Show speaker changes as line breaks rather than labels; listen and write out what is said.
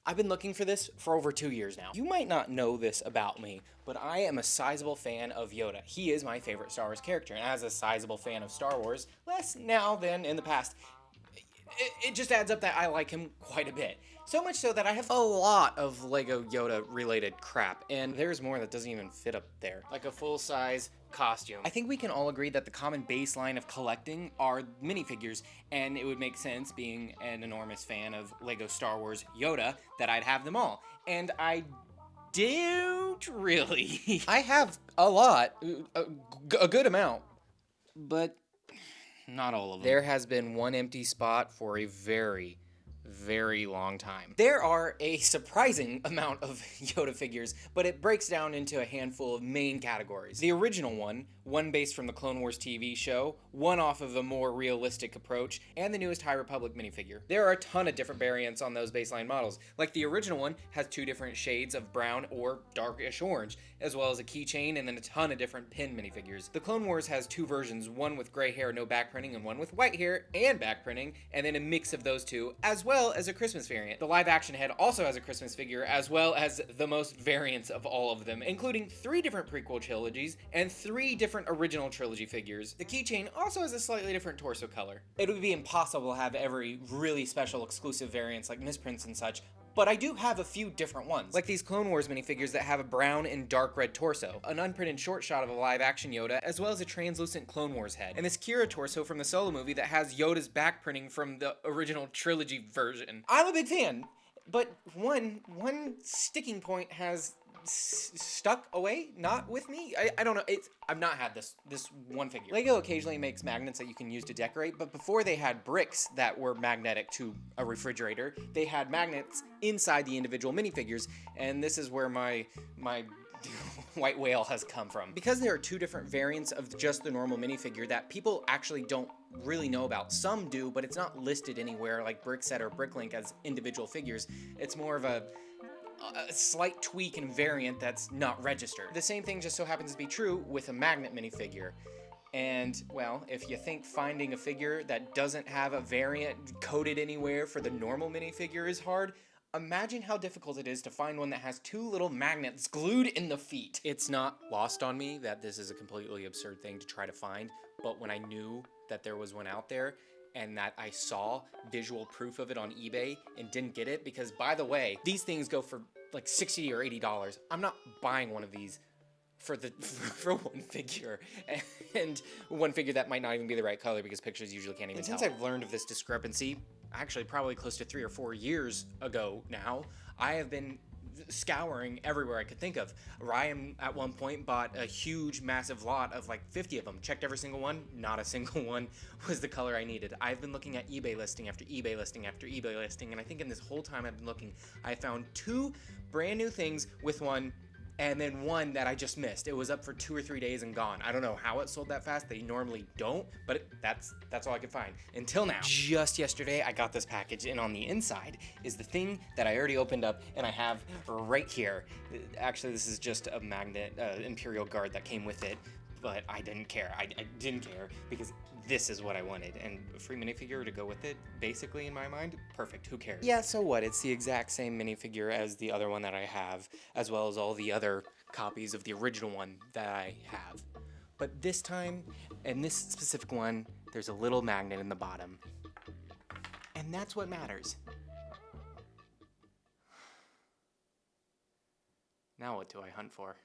I've been looking for this for over 2 years now. You might not know this about me, but I am a sizable fan of Yoda. He is my favorite Star Wars character, and as a sizable fan of Star Wars, less now than in the past, it just adds up that I like him quite a bit. So much so that I have a lot of Lego Yoda related crap, and there's more that doesn't even fit up there. Like a full-size costume. I think we can all agree that the common baseline of collecting are minifigures, and it would make sense, being an enormous fan of Lego Star Wars Yoda, that I'd have them all. And I don't really. I have a lot, a good amount, but not all of them. There has been one empty spot for a very long time. There are a surprising amount of Yoda figures, but it breaks down into a handful of main categories. The original one based from the Clone Wars TV show, one off of a more realistic approach, and the newest High Republic minifigure. There are a ton of different variants on those baseline models. Like the original one has 2 different shades of brown or darkish orange, as well as a keychain and then a ton of different pin minifigures. The Clone Wars has 2 versions, one with gray hair, no back printing, and one with white hair and back printing, and then a mix of those two, as well as a Christmas variant. The live action head also has a Christmas figure, as well as the most variants of all of them, including 3 different prequel trilogies and 3 different original trilogy figures. The keychain also has a slightly different torso color. It would be impossible to have every really special exclusive variants like misprints and such, but I do have a few different ones, like these Clone Wars minifigures that have a brown and dark red torso, an unprinted short shot of a live action Yoda, as well as a translucent Clone Wars head, and this Kira torso from the Solo movie that has Yoda's back printing from the original trilogy version. I'm a big fan, but one sticking point has stuck away, not with me. I don't know. I've not had this one figure. Lego occasionally makes magnets that you can use to decorate, but before they had bricks that were magnetic to a refrigerator, they had magnets inside the individual minifigures, and this is where my white whale has come from. Because there are 2 different variants of just the normal minifigure that people actually don't really know about. Some do, but it's not listed anywhere like Brickset or Bricklink as individual figures. It's more of a slight tweak and variant that's not registered. The same thing just so happens to be true with a magnet minifigure. And, well, if you think finding a figure that doesn't have a variant coded anywhere for the normal minifigure is hard, imagine how difficult it is to find one that has 2 little magnets glued in the feet. It's not lost on me that this is a completely absurd thing to try to find, but when I knew that there was one out there, and that I saw visual proof of it on eBay and didn't get it, because, by the way, these things go for like $60 or $80. I'm not buying one of these for one figure, and one figure that might not even be the right color because pictures usually can't even tell. Since I've learned of this discrepancy, actually probably close to 3 or 4 years ago now, I have been scouring everywhere I could think of. Ryan at one point bought a huge massive lot of like 50 of them, checked every single one, not a single one was the color I needed. I've been looking at eBay listing after eBay listing after eBay listing, and I think in this whole time I've been looking, I found 2 brand new things with one, and then one that I just missed. It was up for 2 or 3 days and gone. I don't know how it sold that fast. They normally don't, but that's all I could find until now. Just yesterday, I got this package, and on the inside is the thing that I already opened up and I have right here. Actually, this is just a magnet, Imperial Guard that came with it, but I didn't care. I didn't care because this is what I wanted, and a free minifigure to go with it, basically, in my mind, perfect, who cares? Yeah, so what, it's the exact same minifigure as the other one that I have, as well as all the other copies of the original one that I have. But this time, in this specific one, there's a little magnet in the bottom. And that's what matters. Now what do I hunt for?